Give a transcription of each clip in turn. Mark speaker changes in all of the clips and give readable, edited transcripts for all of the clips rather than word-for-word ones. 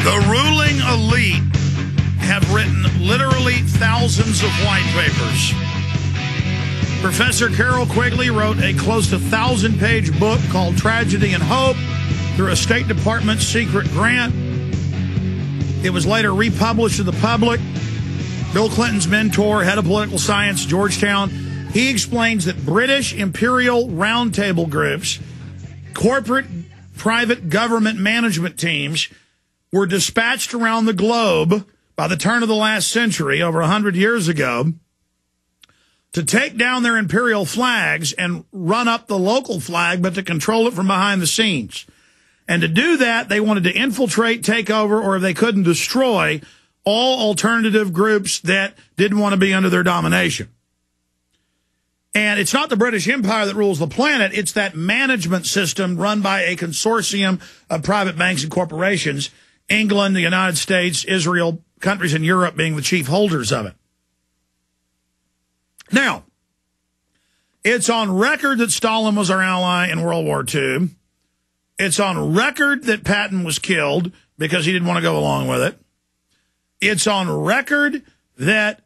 Speaker 1: The ruling elite have written literally thousands of white papers. Professor Carol Quigley wrote a close to 1,000-page book called Tragedy and Hope through a State Department secret grant. It was later republished to the public. Bill Clinton's mentor, head of political science, Georgetown, he explains that British imperial roundtable groups, corporate private government management teams, were dispatched around the globe by the turn of the last century, over 100 years ago, to take down their imperial flags and run up the local flag, but to control it from behind the scenes. And to do that, they wanted to infiltrate, take over, or if they couldn't, destroy all alternative groups that didn't want to be under their domination. And it's not the British Empire that rules the planet. It's that management system run by a consortium of private banks and corporations, England, the United States, Israel, countries in Europe being the chief holders of it. Now, it's on record that Stalin was our ally in World War II. It's on record that Patton was killed because he didn't want to go along with it. It's on record that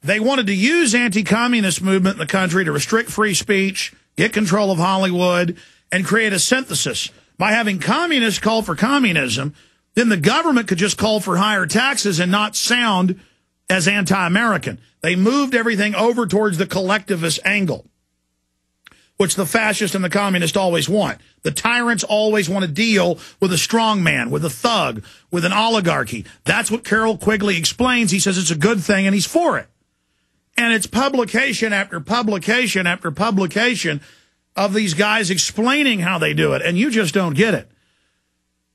Speaker 1: they wanted to use anti-communist movement in the country to restrict free speech, get control of Hollywood, and create a synthesis. By having communists call for communism, then the government could just call for higher taxes and not sound as anti-American. They moved everything over towards the collectivist angle, which the fascists and the communists always want. The tyrants always want to deal with a strong man, with a thug, with an oligarchy. That's what Carol Quigley explains. He says it's a good thing, and he's for it. And it's publication after publication after publication of these guys explaining how they do it, and you just don't get it.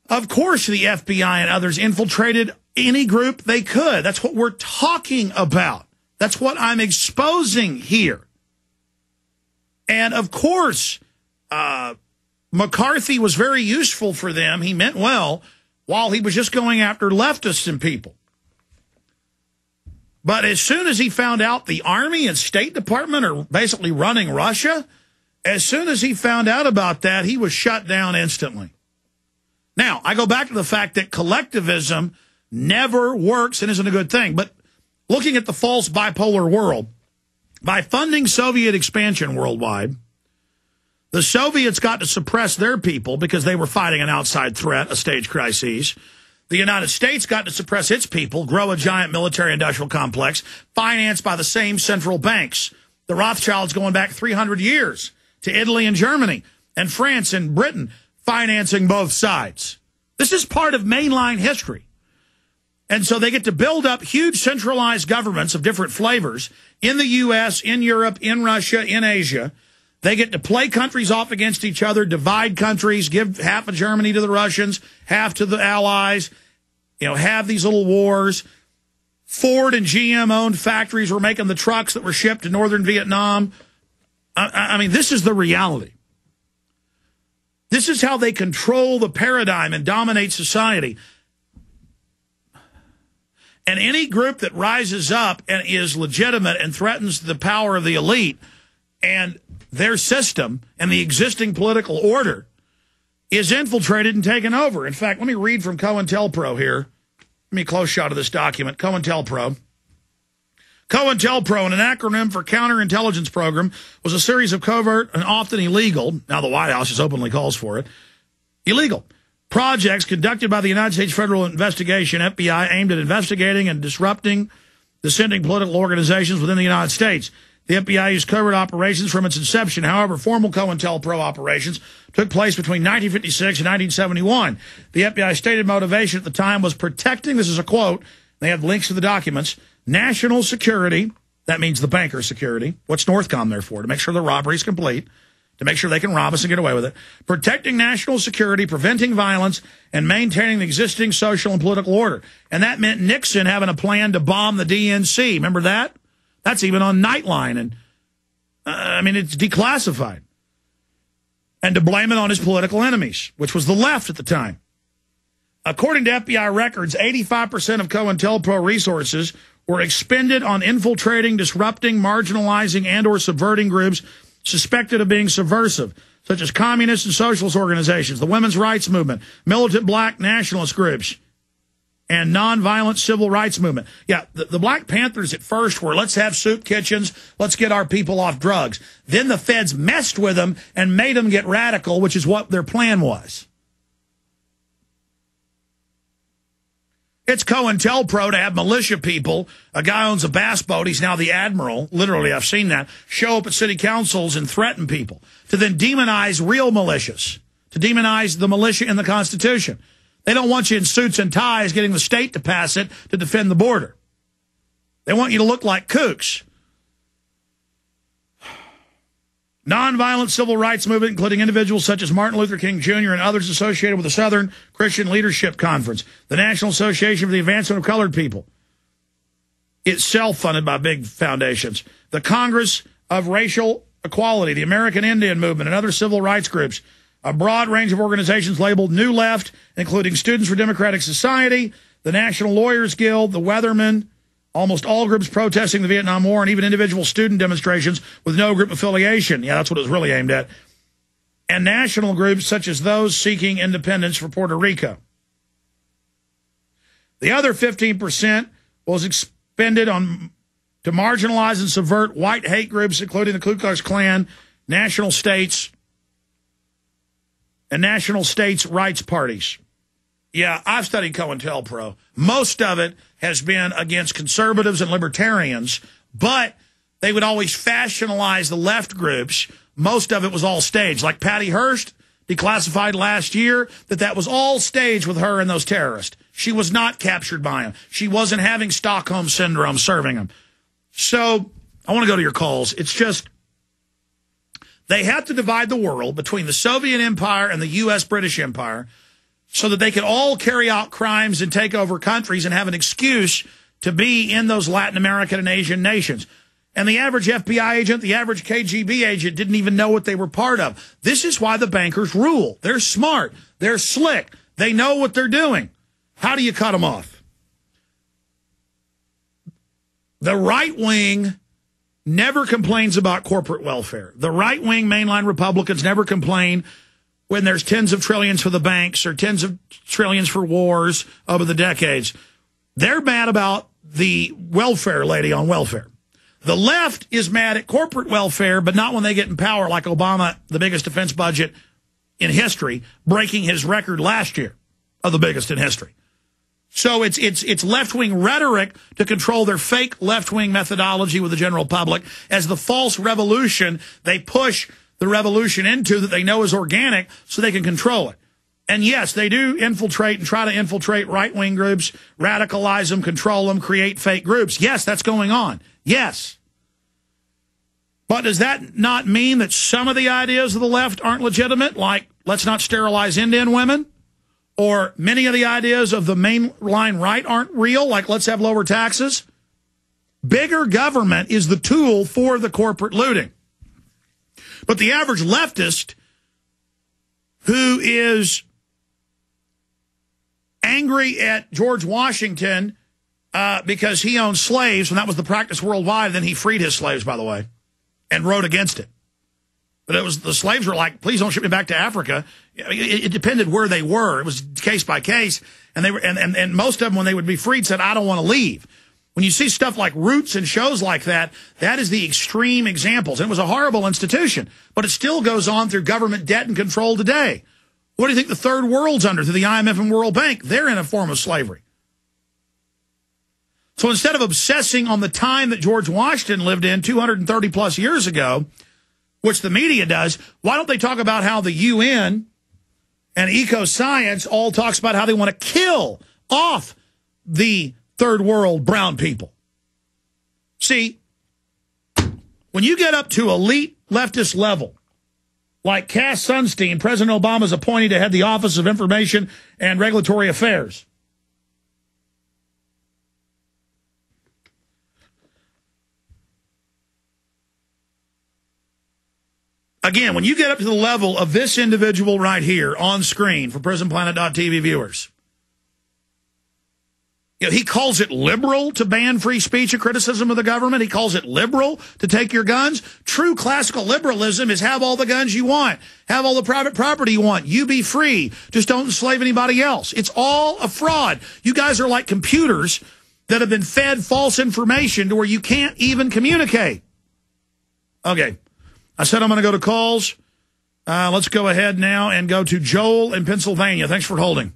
Speaker 1: Of course, the FBI and others infiltrated any group they could. That's what we're talking about. That's what I'm exposing here. And, of course, McCarthy was very useful for them. He meant well while he was just going after leftists and people. But as soon as he found out the Army and State Department are basically running Russia, as soon as he found out about that, he was shut down instantly. Now, I go back to the fact that collectivism never works and isn't a good thing. But looking at the false bipolar world, by funding Soviet expansion worldwide, the Soviets got to suppress their people because they were fighting an outside threat, a staged crisis. The United States got to suppress its people, grow a giant military-industrial complex, financed by the same central banks. The Rothschilds going back 300 years to Italy and Germany and France and Britain, financing both sides. This is part of mainline history. And so they get to build up huge centralized governments of different flavors in the U.S., in Europe, in Russia, in Asia. They get to play countries off against each other, divide countries, give half of Germany to the Russians, half to the Allies, have these little wars. Ford and GM-owned factories were making the trucks that were shipped to northern Vietnam. I mean, this is the reality. This is how they control the paradigm and dominate society. And any group that rises up and is legitimate and threatens the power of the elite and their system and the existing political order is infiltrated and taken over. In fact, let me read from COINTELPRO here. Let me close shot of this document. COINTELPRO. COINTELPRO, an acronym for Counterintelligence Program, was a series of covert and often illegal, now the White House just openly calls for it, illegal projects conducted by the United States Federal Investigation, FBI, aimed at investigating and disrupting dissenting political organizations within the United States. The FBI used covert operations from its inception. However, formal COINTELPRO operations took place between 1956 and 1971. The FBI's stated motivation at the time was protecting, this is a quote, they have links to the documents, national security, that means the banker security. What's Northcom there for? To make sure the robbery is complete, to make sure they can rob us and get away with it. Protecting national security, preventing violence, and maintaining the existing social and political order. And that meant Nixon having a plan to bomb the DNC. Remember that? That's even on Nightline. And I mean, it's declassified. And to blame it on his political enemies, which was the left at the time. According to FBI records, 85% of COINTELPRO resources were expended on infiltrating, disrupting, marginalizing, and or subverting groups suspected of being subversive, such as communist and socialist organizations, the women's rights movement, militant black nationalist groups. and nonviolent civil rights movement. Yeah, the Black Panthers at first were, let's have soup kitchens, let's get our people off drugs. Then the feds messed with them and made them get radical, which is what their plan was. It's COINTELPRO to have militia people. A guy owns a bass boat. He's now the admiral. Literally, I've seen that. Show up at city councils and threaten people. To then demonize real militias. To demonize the militia in the Constitution. They don't want you in suits and ties getting the state to pass it to defend the border. They want you to look like kooks. Nonviolent civil rights movement, including individuals such as Martin Luther King Jr. and others associated with the Southern Christian Leadership Conference, the National Association for the Advancement of Colored People, itself funded by big foundations, the Congress of Racial Equality, the American Indian Movement, and other civil rights groups, a broad range of organizations labeled New Left, including Students for Democratic Society, the National Lawyers Guild, the Weathermen, almost all groups protesting the Vietnam War, and even individual student demonstrations with no group affiliation. Yeah, that's what it was really aimed at. And national groups such as those seeking independence for Puerto Rico. The other 15% was expended to marginalize and subvert white hate groups, including the Ku Klux Klan, national states, and national states' rights parties. Yeah, I've studied COINTELPRO. Most of it has been against conservatives and libertarians, but they would always fashionalize the left groups. Most of it was all staged. Like Patty Hearst declassified last year that was all staged with her and those terrorists. She was not captured by them. She wasn't having Stockholm Syndrome serving them. So I want to go to your calls. It's just they have to divide the world between the Soviet Empire and the U.S. British Empire so that they can all carry out crimes and take over countries and have an excuse to be in those Latin American and Asian nations. And the average FBI agent, the average KGB agent didn't even know what they were part of. This is why the bankers rule. They're smart. They're slick. They know what they're doing. How do you cut them off? The right wing never complains about corporate welfare. The right wing mainline Republicans never complain when there's tens of trillions for the banks or tens of trillions for wars over the decades. They're mad about the welfare lady on welfare. The left is mad at corporate welfare, but not when they get in power, like Obama, the biggest defense budget in history, breaking his record last year of the biggest in history. So it's left-wing rhetoric to control their fake left-wing methodology with the general public. As the false revolution, they push the revolution into that they know is organic so they can control it. And yes, they do infiltrate and try to infiltrate right-wing groups, radicalize them, control them, create fake groups. Yes, that's going on. Yes. But does that not mean that some of the ideas of the left aren't legitimate, like let's not sterilize Indian women? Or many of the ideas of the mainline right aren't real, like let's have lower taxes? Bigger government is the tool for the corporate looting. But the average leftist who is angry at George Washington because he owned slaves, and that was the practice worldwide, then he freed his slaves, by the way, and wrote against it. But it was the slaves were like, please don't ship me back to Africa. It depended where they were. It was case by case. And they were, and most of them, when they would be freed, said, I don't want to leave. When you see stuff like Roots and shows like that, that is the extreme examples. And it was a horrible institution, but it still goes on through government debt and control today. What do you think the third world's under through the IMF and World Bank? They're in a form of slavery. So instead of obsessing on the time that George Washington lived in 230 plus years ago, which the media does, why don't they talk about how the UN and eco-science all talks about how they want to kill off the third world brown people? See, when you get up to elite leftist level, like Cass Sunstein, President Obama's appointee to head the Office of Information and Regulatory Affairs. Again, when you get up to the level of this individual right here on screen for PrisonPlanet.tv viewers, You know, he calls it liberal to ban free speech and criticism of the government. He calls it liberal to take your guns. True classical liberalism is have all the guns you want. Have all the private property you want. You be free. Just don't enslave anybody else. It's all a fraud. You guys are like computers that have been fed false information to where you can't even communicate. Okay. I said I'm going to go to calls. Let's go ahead now and go to Joel in Pennsylvania. Thanks for holding.